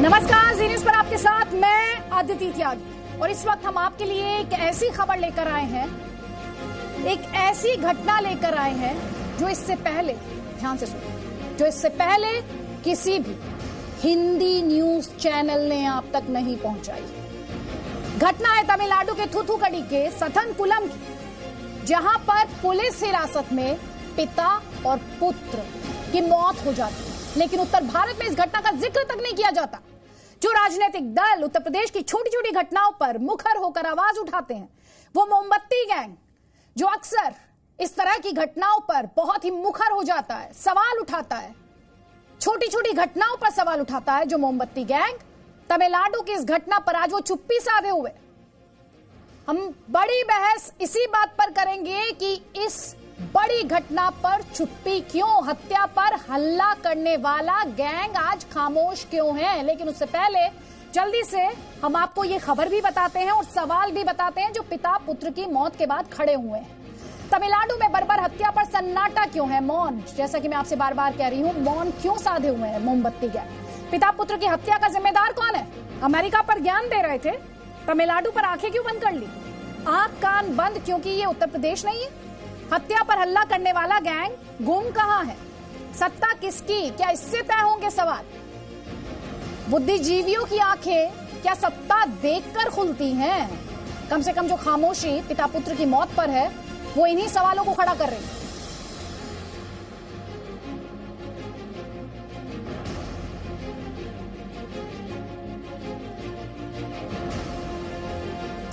नमस्कार, जी न्यूज पर आपके साथ मैं अदिति त्यागी और इस वक्त हम आपके लिए एक ऐसी खबर लेकर आए हैं, एक ऐसी घटना लेकर आए हैं जो इससे पहले, ध्यान से सुनिए, जो इससे पहले किसी भी हिंदी न्यूज चैनल ने आप तक नहीं पहुंचाई। घटना है तमिलनाडु के थूथुकुडी के सथनकुलम की, जहां पर पुलिस हिरासत में पिता और पुत्र की मौत हो जाती है, लेकिन उत्तर भारत में इस घटना का जिक्र तक नहीं किया जाता। जो राजनीतिक दल उत्तर प्रदेश की छोटी छोटी घटनाओं पर मुखर होकर आवाज उठाते हैं, वो मोमबत्ती गैंग जो अक्सर इस तरह की घटनाओं पर बहुत ही मुखर हो जाता है, सवाल उठाता है, छोटी छोटी घटनाओं पर सवाल उठाता है, जो मोमबत्ती गैंग तमिलनाडु की इस घटना पर आज वो चुप्पी साधे हुए। हम बड़ी बहस इसी बात पर करेंगे कि इस बड़ी घटना पर चुप्पी क्यों, हत्या पर हल्ला करने वाला गैंग आज खामोश क्यों है। लेकिन उससे पहले जल्दी से हम आपको ये खबर भी बताते हैं और सवाल भी बताते हैं जो पिता पुत्र की मौत के बाद खड़े हुए हैं। तमिलनाडु में बर्बर हत्या पर सन्नाटा क्यों है, मौन, जैसा कि मैं आपसे बार बार कह रही हूं, मौन क्यों साधे हुए हैं मोमबत्ती गैंग। पिता पुत्र की हत्या का जिम्मेदार कौन है? अमेरिका पर ज्ञान दे रहे थे, तमिलनाडु पर आंखें क्यों बंद कर ली? आंख कान बंद क्योंकि ये उत्तर प्रदेश नहीं है। हत्या पर हल्ला करने वाला गैंग गुम कहां है? सत्ता किसकी? क्या इससे तय होंगे सवाल? बुद्धिजीवियों की आंखें क्या सत्ता देखकर खुलती हैं? कम से कम जो खामोशी पिता पुत्र की मौत पर है, वो इन्हीं सवालों को खड़ा कर रही है।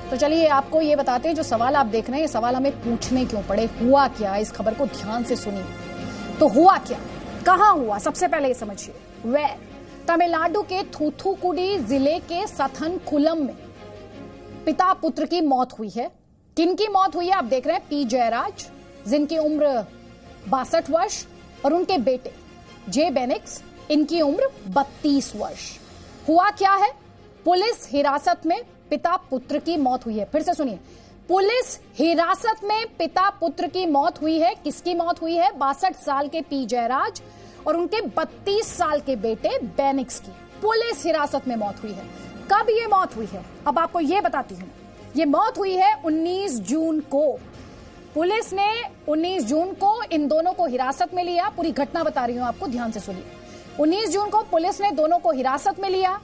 तो चलिए आपको ये बताते हैं, जो सवाल आप देख रहे हैं, ये सवाल हमें पूछने क्यों पड़े, हुआ क्या, इस खबर को ध्यान से सुनिए। तो हुआ क्या, कहां हुआ, सबसे पहले ये समझिए। वेयर, तमिलनाडु के थूथुकुडी जिले के सथनकुलम में पिता पुत्र की मौत हुई है। किनकी मौत हुई है आप देख रहे हैं, पी जयराज, जिनकी उम्र 62 वर्ष, और उनके बेटे जे बेनिक्स, इनकी उम्र 32 वर्ष। हुआ क्या है, पुलिस हिरासत में पिता पुत्र की मौत हुई है। फिर से सुनिए, पुलिस हिरासत में पिता पुत्र की मौत हुई है। किसकी मौत हुई है? 62 साल के पी जयराज और उनके 32 साल के बेटे बेनिक्स की पुलिस हिरासत में मौत हुई है। कब ये मौत हुई है, अब आपको ये बताती हूं। ये मौत हुई है 19 जून को। पुलिस ने 19 जून को इन दोनों को हिरासत में लिया। पूरी घटना बता रही हूं आपको, ध्यान से सुनिए। 19 जून को पुलिस ने दोनों को हिरासत में लिया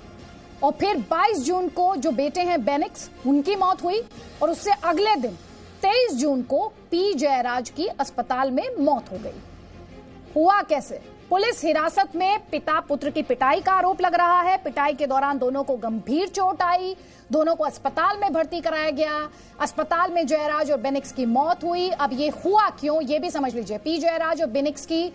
और फिर 22 जून को जो बेटे हैं बेनिक्स, उनकी मौत हुई और उससे अगले दिन 23 जून को पी जयराज की अस्पताल में मौत हो गई। हुआ कैसे? पुलिस हिरासत में पिता पुत्र की पिटाई का आरोप लग रहा है। पिटाई के दौरान दोनों को गंभीर चोट आई, दोनों को अस्पताल में भर्ती कराया गया। अस्पताल में जयराज और बेनिक्स की मौत हुई। अब ये हुआ क्यों, ये भी समझ लीजिए। पी जयराज और बेनिक्स की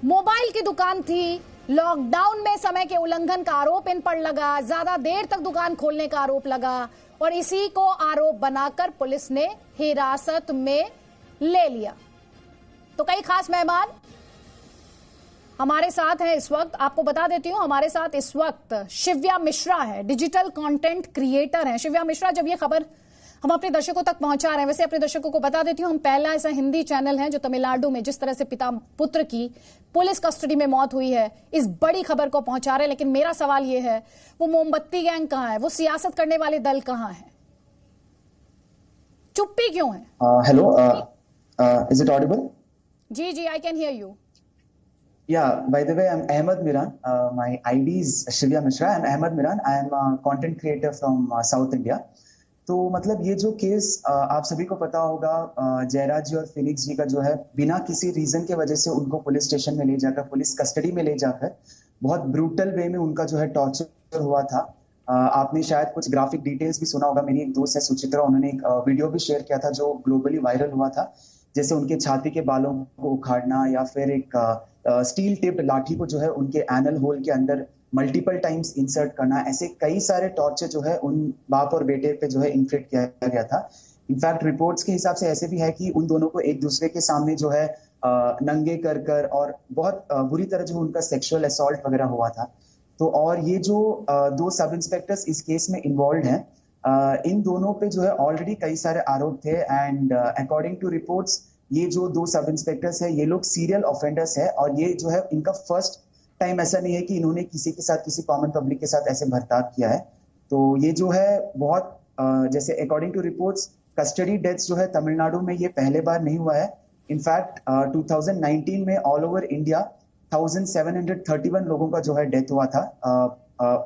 मोबाइल की दुकान थी। लॉकडाउन में समय के उल्लंघन का आरोप इन पर लगा, ज्यादा देर तक दुकान खोलने का आरोप लगा और इसी को आरोप बनाकर पुलिस ने हिरासत में ले लिया। तो कई खास मेहमान हमारे साथ हैं इस वक्त। आपको बता देती हूं, हमारे साथ इस वक्त शिव्या मिश्रा है, डिजिटल कंटेंट क्रिएटर हैं। शिव्या मिश्रा, जब ये खबर हम अपने दर्शकों तक पहुंचा रहे हैं, वैसे अपने दर्शकों को बता देती हूं, हम पहला ऐसा हिंदी चैनल है जो तमिलनाडु में जिस तरह से पिता पुत्र की पुलिस कस्टडी में मौत हुई है, इस बड़ी खबर को पहुंचा रहे हैं। लेकिन मेरा सवाल यह है, वो मोमबत्ती गैंग कहां है? वो सियासत करने वाले दल कहां है? चुप्पी क्यों है? Hello, is it audible? जी जी, I can hear you. Yeah, by the way, I'm Ahmed Miran. My ID is Shivya Mishra. I'm Ahmed Miran. I am a content creator from South India. तो मतलब ये जो case आप सभी को पता होगा, जयराज जी और फिनिक्स जी का जो है, बिना किसी रीजन के वजह से उनको पुलिस स्टेशन में ले जाकर, पुलिस कस्टडी में ले जाकर बहुत ब्रूटल वे में उनका जो है टॉर्चर हुआ था। आपने शायद कुछ ग्राफिक डिटेल्स भी सुना होगा। मेरी एक दोस्त है सुचित्रा, उन्होंने एक वीडियो भी शेयर किया था जो ग्लोबली वायरल हुआ था, जैसे उनके छाती के बालों को उखाड़ना या फिर एक स्टील टिप्ड लाठी को जो है उनके एनल होल के अंदर मल्टीपल टाइम्स इंसर्ट करना। ऐसे कई सारे टॉर्चर जो है उन बाप और बेटे पे जो है इन्फ्लिक्ट किया गया था। इनफैक्ट रिपोर्ट्स के हिसाब से ऐसे भी है कि उन दोनों को एक दूसरे के सामने जो है नंगे कर और बहुत बुरी तरह जो उनका सेक्सुअल असॉल्ट वगैरह हुआ था। तो और ये जो दो सब इंस्पेक्टर्स इस केस में इन्वॉल्व हैं, इन दोनों पे जो है ऑलरेडी कई सारे आरोप थे एंड अकॉर्डिंग टू रिपोर्ट्स ये जो दो सब इंस्पेक्टर्स है ये लोग सीरियल ऑफेंडर्स है और ये जो है इनका फर्स्ट टाइम ऐसा नहीं है कि इन्होंने किसी के साथ, किसी कॉमन पब्लिक के साथ ऐसे बर्ताव किया है। तो ये जो है बहुत जैसे according to reports custody deaths जो है तमिलनाडु में ये पहले बार नहीं हुआ है। इनफैक्ट 2019 में ऑल ओवर इंडिया 1731 लोगों का जो है डेथ हुआ था।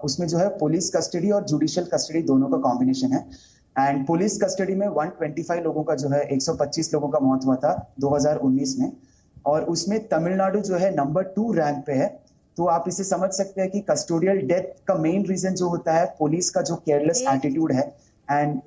उसमें जो है पुलिस कस्टडी और जुडिशियल कस्टडी दोनों का कॉम्बिनेशन है। एंड पुलिस कस्टडी में 125 लोगों का जो है 125 लोगों का मौत हुआ था 2019 में, और उसमें तमिलनाडु जो है नंबर 2 रैंक पे है। तो आप इसे समझ सकते हैं कि कस्टोडियल डेथ का मेन रीजन जो होता है पुलिस का जो केयरलेस एटीट्यूड है। एंड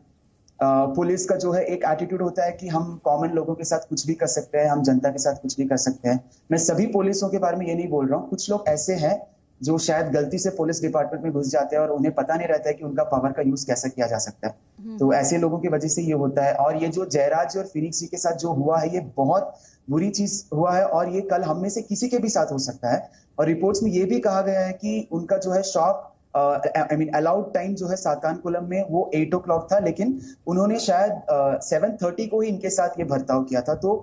पुलिस का जो है एक एटीट्यूड होता है कि हम कॉमन लोगों के साथ कुछ भी कर सकते हैं, हम जनता के साथ कुछ भी कर सकते हैं। मैं सभी पुलिसों के बारे में ये नहीं बोल रहा हूँ, कुछ लोग ऐसे हैं जो शायद गलती से पुलिस डिपार्टमेंट में घुस जाते हैं और उन्हें पता नहीं रहता है कि उनका पावर का यूज कैसे किया जा सकता है। तो ऐसे लोगों की वजह से ये होता है। और ये जो जयराज और फिनिक्स जी के साथ जो हुआ है ये बहुत बुरी चीज हुआ है, और ये कल हम में से किसी के भी साथ हो सकता है। और रिपोर्ट्स में ये भी कहा गया है कि उनका जो है शॉप अलाउड टाइम जो है सातानकुलम में वो 8 o'clock था, लेकिन उन्होंने शायद 7:30 को ही इनके साथ ये बर्ताव किया था। तो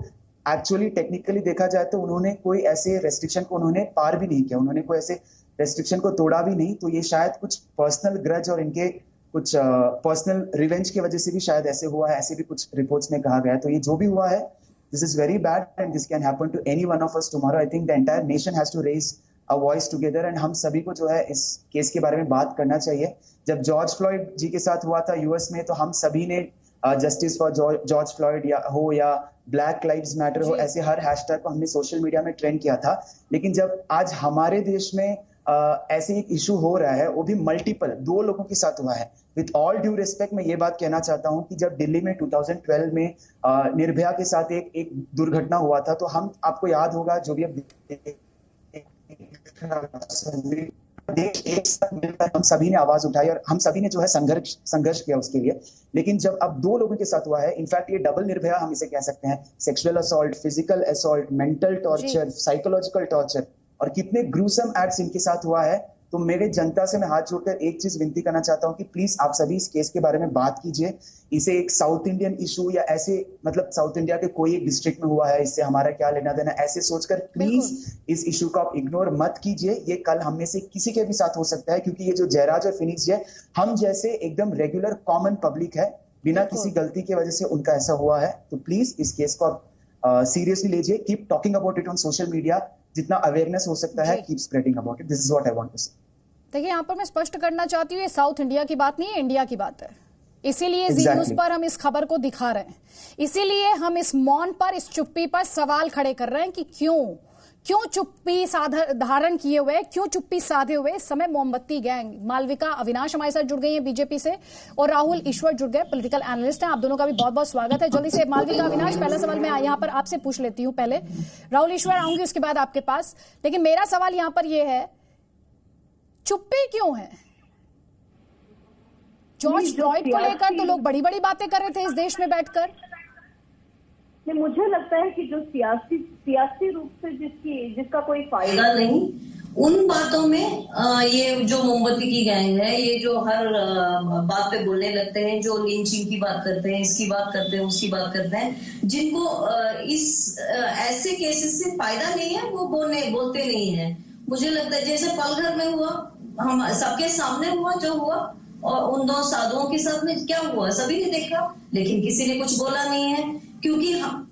एक्चुअली टेक्निकली देखा जाए तो उन्होंने कोई ऐसे रेस्ट्रिक्शन को उन्होंने पार भी नहीं किया, उन्होंने कोई ऐसे रेस्ट्रिक्शन को तोड़ा भी नहीं। तो ये शायद कुछ पर्सनल ग्रज और इनके कुछ पर्सनल रिवेंज की वजह से भी शायद ऐसे हुआ है, ऐसे भी कुछ रिपोर्ट्स में कहा गया है। तो ये जो भी हुआ है, this is very bad and this can happen to any one of us tomorrow. I think the entire nation has to raise a voice together, and हम सभी को जो है इस केस के बारे में बात करना चाहिए। जब जॉर्ज फ्लॉयड जी के साथ हुआ था यूएस में, तो हम सभी ने जस्टिस फॉर जॉर्ज फ्लॉयड या ब्लैक लाइव्स मैटर हो, ऐसे हर हैशटैग को हमने सोशल मीडिया में ट्रेंड किया था। लेकिन जब आज हमारे देश में ऐसे एक इशू हो रहा है, वो भी मल्टीपल 2 लोगों के साथ हुआ है, विथ ऑल ड्यू रिस्पेक्ट मैं ये बात कहना चाहता हूं कि जब दिल्ली में 2012 में निर्भया के साथ एक दुर्घटना हुआ था, तो हम आपको याद होगा जो भी अब एक साथ मिलकर हम सभी ने आवाज उठाई और हम सभी ने जो है संघर्ष किया उसके लिए। लेकिन जब अब 2 लोगों के साथ हुआ है, इनफैक्ट ये डबल निर्भया हम इसे कह सकते हैं, sexual assault, physical assault, mental torture, psychological torture, और कितने ग्रूसम एक्ट्स इनके साथ हुआ है। तो मेरे जनता से मैं हाथ जोड़कर एक चीज विनती करना चाहता हूं कि प्लीज आप सभी इस केस के बारे में बात कीजिए। इसे एक साउथ इंडियन इशू या ऐसे मतलब साउथ इंडिया के कोई एक डिस्ट्रिक्ट में हुआ है, इससे हमारा क्या लेना देना, ऐसे सोचकर प्लीज इस इशू को आप इग्नोर मत कीजिए। ये कल हम में से किसी के भी साथ हो सकता है, क्योंकि ये जो जयराज और फिनिक्स है, हम जैसे एकदम रेगुलर कॉमन पब्लिक है, बिना किसी गलती की वजह से उनका ऐसा हुआ है। तो प्लीज इस केस को आप सीरियसली लीजिए, keep talking about it on social media, जितना अवेयरनेस हो सकता है keep spreading about it. This is what I want to say. देखिए, यहाँ पर मैं स्पष्ट करना चाहती हूँ, ये साउथ इंडिया की बात नहीं है, इंडिया की बात है। इसीलिए जी न्यूज पर हम इस खबर को दिखा रहे हैं, इसीलिए हम इस मौन पर, इस चुप्पी पर सवाल खड़े कर रहे हैं कि क्यों चुप्पी धारण किए हुए, क्यों चुप्पी साधे हुए इस समय मोमबत्ती गैंग। मालविका अविनाश हमारे साथ जुड़ गई हैं बीजेपी से, और राहुल ईश्वर जुड़ गए, पॉलिटिकल एनालिस्ट हैं। आप दोनों का भी बहुत बहुत स्वागत है। जल्दी से मालविका अविनाश, पहला सवाल मैं यहाँ पर आपसे पूछ लेती हूँ, पहले राहुल ईश्वर आऊंगी उसके बाद आपके पास। लेकिन मेरा सवाल यहाँ पर यह है, चुप्पी क्यों है? जॉर्ज फ्लॉयड को लेकर तो लोग बड़ी बड़ी बातें कर रहे थे इस देश में बैठकर। मुझे लगता है कि जो सियासी रूप से जिसका कोई फायदा नहीं, उन बातों में ये जो मोमबत्ती की गैंग है, ये जो हर बात पे बोलने लगते हैं, जो लिंचिंग की बात करते हैं, इसकी बात करते हैं, उसकी बात करते हैं, जिनको इस ऐसे केसेस से फायदा नहीं है, वो बोलते नहीं है। मुझे लगता है जैसे पलघर में हुआ, हम सबके सामने हुआ जो हुआ, और उन 2 साधुओं के साथ में क्या हुआ सभी ने देखा, लेकिन किसी ने कुछ बोला नहीं है, क्योंकि हम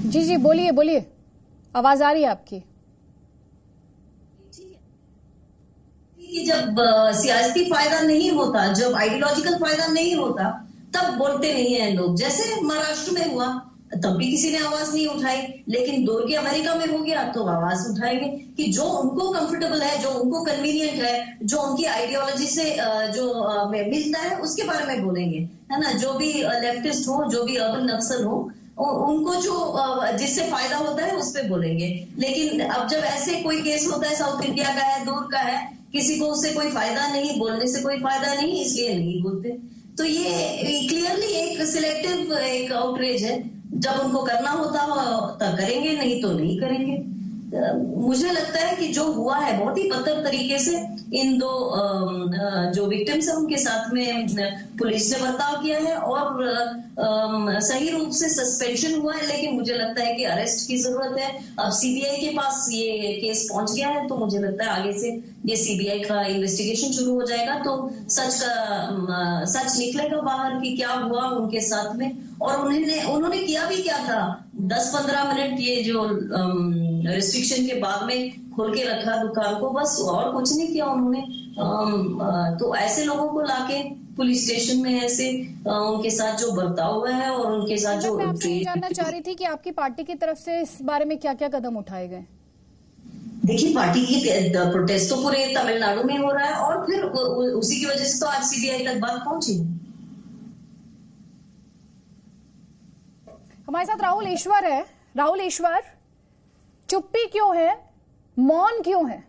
जी बोलिए, आवाज आ रही है आपकी। कि जब सियासी फायदा नहीं होता, जब आइडियोलॉजिकल फायदा नहीं होता, तब बोलते नहीं है लोग। जैसे महाराष्ट्र में हुआ, तब भी किसी ने आवाज नहीं उठाई, लेकिन दूर के अमेरिका में हो गया तो आवाज उठाएंगे कि जो उनको कंफर्टेबल है, जो उनको कन्वीनियंट है, जो उनकी आइडियोलॉजी से जो मिलता है, उसके बारे में बोलेंगे, है ना। जो भी लेफ्टिस्ट हो, जो भी अर्बन नक्सल हो, उनको जो जिससे फायदा होता है उस पर बोलेंगे। लेकिन अब जब ऐसे कोई केस होता है, साउथ इंडिया का है, दूर का है, किसी को उससे कोई फायदा नहीं, बोलने से कोई फायदा नहीं, इसलिए नहीं बोलते। तो ये क्लियरली एक सिलेक्टिव एक आउटरीच है। जब उनको करना होता हो तब करेंगे, नहीं तो नहीं करेंगे। मुझे लगता है कि जो हुआ है बहुत ही बदतर तरीके से इन दो जो विक्टिम्स है उनके साथ में पुलिस ने बर्ताव किया है और सही रूप से सस्पेंशन हुआ है, लेकिन मुझे लगता है कि अरेस्ट की जरूरत है। अब सीबीआई के पास ये केस पहुंच गया है, तो मुझे लगता है आगे से ये सीबीआई का इन्वेस्टिगेशन शुरू हो जाएगा, तो सच निकलेगा बाहर कि क्या हुआ उनके साथ में। और उन्होंने किया भी क्या था, 10-15 मिनट ये जो रिस्ट्रिक्शन के बाद में खोल के रखा दुकान को, बस और कुछ नहीं किया उन्होंने। तो ऐसे लोगों को लाके पुलिस स्टेशन में ऐसे उनके साथ जो बर्ताव हुआ है और उनके साथ जो मैं आपसे ये जानना चाह रही थी कि आपकी पार्टी की तरफ से इस बारे में क्या क्या कदम उठाए गए? देखिए, पार्टी की प्रोटेस्ट तो पूरे तमिलनाडु में हो रहा है और फिर उसी की वजह से तो आज सीबीआई तक बात पहुंची। हमारे साथ राहुल ईश्वर है। राहुल ईश्वर, चुप्पी क्यों है, मौन क्यों है?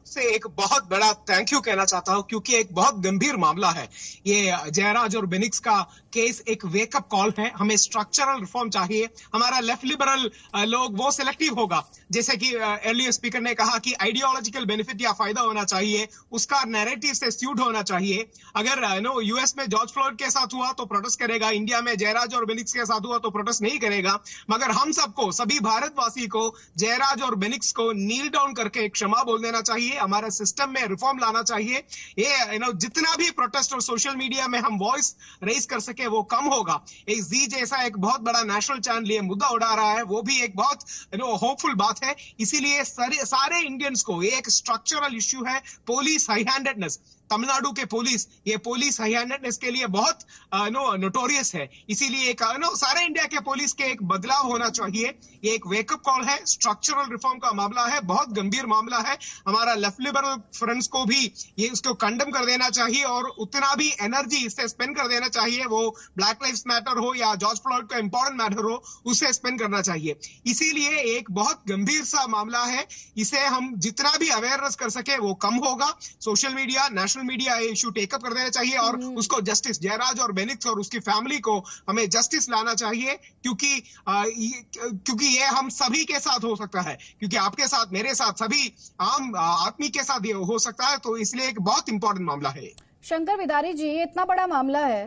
से एक बहुत बड़ा थैंक यू कहना चाहता हूं, क्योंकि एक बहुत गंभीर मामला है ये। जयराज और बेनिक्स का केस एक वेकअप कॉल है। हमें स्ट्रक्चरल रिफॉर्म चाहिए। हमारा लेफ्ट लिबरल लोग वो सिलेक्टिव होगा, जैसे कि अर्लियर स्पीकर ने कहा कि आइडियोलॉजिकल बेनिफिट या फायदा होना चाहिए, उसका नैरेटिव से स्यूड होना चाहिए। अगर यूएस में जॉर्ज फ्लॉयड के साथ हुआ तो प्रोटेस्ट करेगा, इंडिया में जयराज और बेनिक्स के साथ हुआ तो प्रोटेस्ट नहीं करेगा। मगर हम सबको, सभी भारतवासी को जयराज और बेनिक्स को नील डाउन करके क्षमा बोल देना चाहिए। हमारे सिस्टम में रिफॉर्म लाना चाहिए। ये जितना भी प्रोटेस्ट और सोशल मीडिया में हम वॉइस रेज कर सके वो कम होगा। एक जी जैसा एक बहुत बड़ा नेशनल चैनल ये मुद्दा उड़ा रहा है, वो भी एक बहुत होपफुल बात है। इसीलिए सारे इंडियंस को ये एक स्ट्रक्चरल इश्यू है। पुलिस हाई हैंडेडनेस, तमिलनाडु के पुलिस हाई हैंडेडनेस के लिए बहुत नोटोरियस है। इसीलिए सारे इंडिया के पुलिस के एक बदलाव होना चाहिए। ये एक वेकअप कॉल है, स्ट्रक्चरल रिफॉर्म का मामला है, बहुत गंभीर मामला है। हमारा लेफ्ट लिबरल फ्रेंड्स को भी ये उसको कंडेम कर देना चाहिए और उतना भी एनर्जी इससे स्पेंड कर देना चाहिए। वो ब्लैक लाइव्स मैटर हो या जॉर्ज फ्लॉयड का इंपॉर्टेंट मैटर हो, उससे स्पेंड करना चाहिए। इसीलिए एक बहुत गंभीर सा मामला है। इसे हम जितना भी अवेयरनेस कर सके वो कम होगा। सोशल मीडिया, नेशनल मीडिया ये इशू टेकअप कर देना चाहिए और उसको जस्टिस, जयराज और बेनिक्स और उसकी फैमिली को हमें जस्टिस लाना चाहिए, क्योंकि ये हम सभी के साथ हो सकता है, क्योंकि आपके साथ, मेरे साथ, सभी आम आदमी के साथ ये हो सकता है। तो इसलिए एक बहुत इंपॉर्टेंट मामला है। शंकर बिदारी जी, ये इतना बड़ा मामला है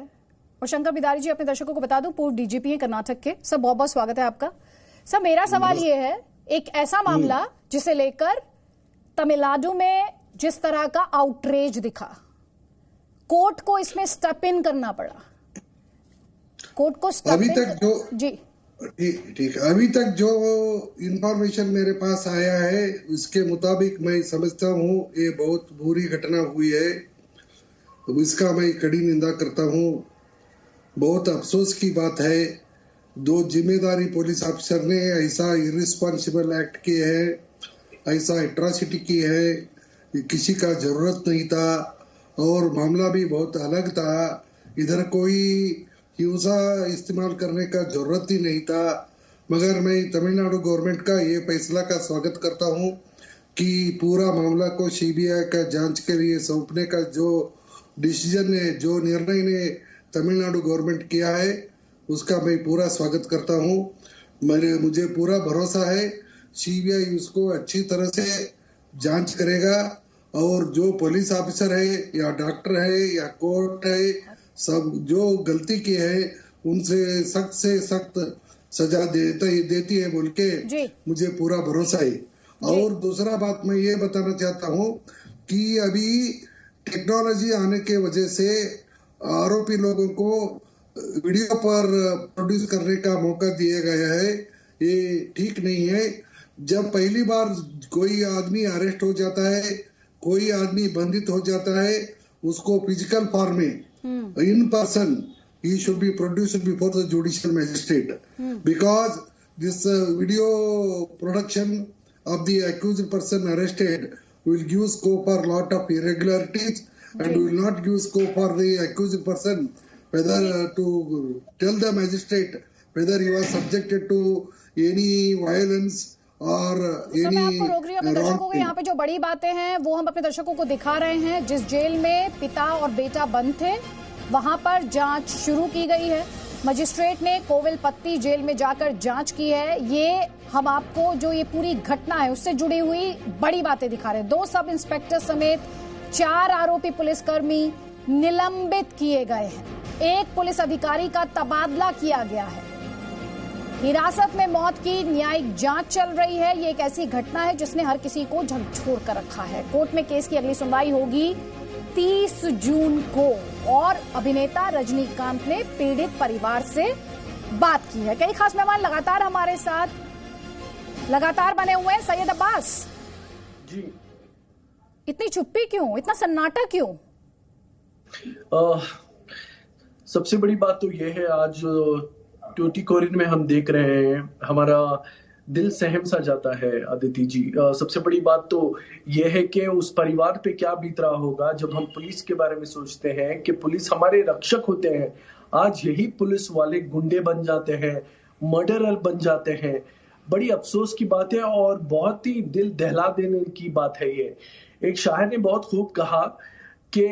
और शंकर बिदारी जी अपने दर्शकों को बता दूं पूर्व डीजीपी हैं कर्नाटक के। सर बहुत बहुत स्वागत है आपका। सर मेरा सवाल ये है, एक ऐसा मामला जिसे लेकर तमिलनाडु में जिस तरह का आउटरेज दिखा, कोर्ट को इसमें स्टेप इन करना पड़ा। कोर्ट को स्टेप अभी इन तक जो जी ठीक है, अभी तक जो इंफॉर्मेशन मेरे पास आया है उसके मुताबिक मैं समझता हूँ ये बहुत बुरी घटना हुई है। इसका मैं कड़ी निंदा करता हूँ। बहुत अफसोस की बात है, दो जिम्मेदारी पुलिस अफसर ने ऐसा इररिस्पॉन्सिबल एक्ट किए है, ऐसा एट्रॉसिटी की है, किसी का जरूरत नहीं था और मामला भी बहुत अलग था। इधर कोई हिंसा इस्तेमाल करने का जरूरत ही नहीं था। मगर मैं तमिलनाडु गवर्नमेंट का ये फैसला का स्वागत करता हूँ कि पूरा मामला को सीबीआई का जांच के लिए सौंपने का जो डिसीजन है, जो निर्णय ने तमिलनाडु गवर्नमेंट किया है, उसका मैं पूरा स्वागत करता हूँ। मुझे पूरा भरोसा है सीबीआई उसको अच्छी तरह से जांच करेगा और जो पुलिस ऑफिसर है या डॉक्टर है या कोर्ट है, सब जो गलती की है उनसे सख्त सजा देती है बोल के मुझे पूरा भरोसा है। और दूसरा बात मैं ये बताना चाहता हूँ कि अभी टेक्नोलॉजी आने के वजह से आरोपी लोगों को वीडियो पर प्रोड्यूस करने का मौका दिया गया है। ये ठीक नहीं है। जब पहली बार कोई आदमी अरेस्ट हो जाता है, कोई आदमी बंधित हो जाता है, उसको फिजिकल फॉर्म में in person he should be produced before the judicial magistrate because this video production of the accused person arrested will give scope for lot of irregularities and will not give scope for the accused person whether to tell the magistrate whether he was subjected to any violence और मैं आपको रोक रही हूँ। अपने दर्शकों को यहाँ पे जो बड़ी बातें हैं वो हम अपने दर्शकों को दिखा रहे हैं। जिस जेल में पिता और बेटा बंद थे वहां पर जांच शुरू की गई है। मजिस्ट्रेट ने कोविलपत्ती जेल में जाकर जांच की है। ये हम आपको जो ये पूरी घटना है उससे जुड़ी हुई बड़ी बातें दिखा रहे हैं। 2 सब इंस्पेक्टर समेत 4 आरोपी पुलिसकर्मी निलंबित किए गए हैं। 1 पुलिस अधिकारी का तबादला किया गया है। हिरासत में मौत की न्यायिक जांच चल रही है। ये एक ऐसी घटना है जिसने हर किसी को झकझोर कर रखा है। कोर्ट में केस की अगली सुनवाई होगी 30 जून को और अभिनेता रजनीकांत ने पीड़ित परिवार से बात की है। कई खास मेहमान लगातार हमारे साथ बने हुए हैं। सैयद अब्बास जी, इतनी चुप्पी क्यों, इतना सन्नाटा क्यों? सबसे बड़ी बात तो यह है, आज ट्यूटीकोरिन में हम देख रहे हैं, हमारा दिल सहम सा जाता है अदिति जी। सबसे बड़ी बात तो यह है कि उस परिवार पे क्या बीत रहा होगा जब हम पुलिस के बारे में सोचते हैं कि पुलिस हमारे रक्षक होते हैं। आज यही पुलिस वाले गुंडे बन जाते हैं, मर्डरर बन जाते हैं। बड़ी अफसोस की बात है और बहुत ही दिल दहला देने की बात है ये। एक शायर ने बहुत खूब कहा कि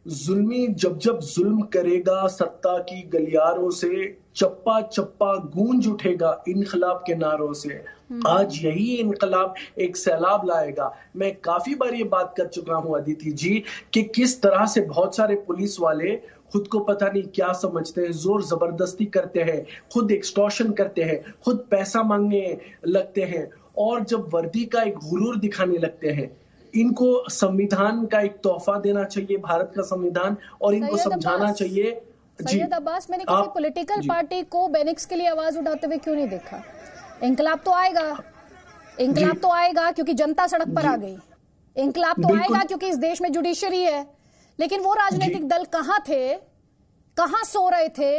जुल्मी जब जब जुल्म करेगा सत्ता की गलियारों से, चप्पा चप्पा गूंज उठेगा इनकलाब के नारों से। आज यही इनकलाब एक सैलाब लाएगा। मैं काफी बार ये बात कर चुका हूं अदिति जी कि किस तरह से बहुत सारे पुलिस वाले खुद को पता नहीं क्या समझते हैं, जोर जबरदस्ती करते हैं, खुद एक्सटॉर्शन करते हैं, खुद पैसा मांगने लगते हैं और जब वर्दी का एक गुरूर दिखाने लगते हैं। इनको संविधान का एक तोहफा देना चाहिए, भारत का संविधान, और इनको समझाना चाहिए। सैयद अब्बास, मैंने किसी पॉलिटिकल पार्टी को बेनिक्स के लिए आवाज उठाते हुए क्यों नहीं देखा? इंकलाब तो आएगा, क्योंकि जनता सड़क पर आ गई। इंकलाब तो आएगा क्योंकि इस देश में जुडिशरी है। लेकिन वो राजनीतिक दल कहां थे, कहां सो रहे थे,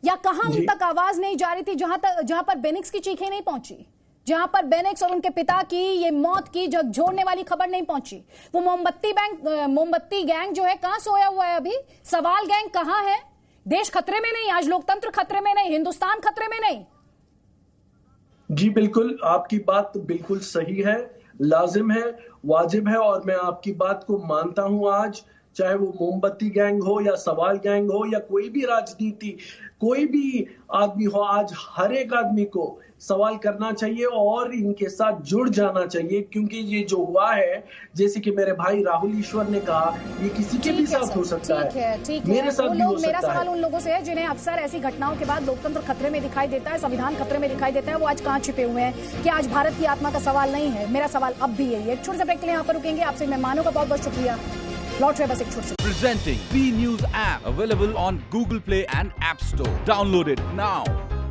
या कहां उन तक आवाज नहीं जा रही थी जहां पर बेनिक्स की चीखें नहीं पहुंची, जहां पर बेनिक्स और उनके पिता की ये मौत की झकझोरने वाली खबर नहीं पहुंची? वो मोमबत्ती गैंग जो है कहां सोया हुआ है अभी? सवाल गैंग कहां है? देश खतरे में नहीं, आज लोकतंत्र खतरे में नहीं, हिंदुस्तान खतरे में नहीं। जी बिल्कुल, आपकी बात बिल्कुल सही है, लाजिम है, वाजिब है और मैं आपकी बात को मानता हूं। आज चाहे वो मोमबत्ती गैंग हो या सवाल गैंग हो या कोई भी राजनीति, कोई भी आदमी हो, आज हर एक आदमी को सवाल करना चाहिए और इनके साथ जुड़ जाना चाहिए, क्योंकि ये जो हुआ है, जैसे कि मेरे भाई राहुल ईश्वर ने कहा, ये किसी के भी साथ हो सकता है, मेरे साथ भी हो सकता है। मेरा सवाल उन लोगों से है जिन्हें अक्सर ऐसी घटनाओं के बाद लोकतंत्र खतरे में दिखाई देता है, संविधान खतरे में दिखाई देता है, वो आज कहां छिपे हुए हैं? कि आज भारत की आत्मा का सवाल नहीं है? मेरा सवाल अब भी यही है। छोटे से ब्रेक के लिए यहाँ पर रुकेंगे। आपसे मेहमानों का बहुत बहुत शुक्रिया। लौट रहे बस एक छोटे से। Presenting B News app available on Google Play and App Store. Download it now.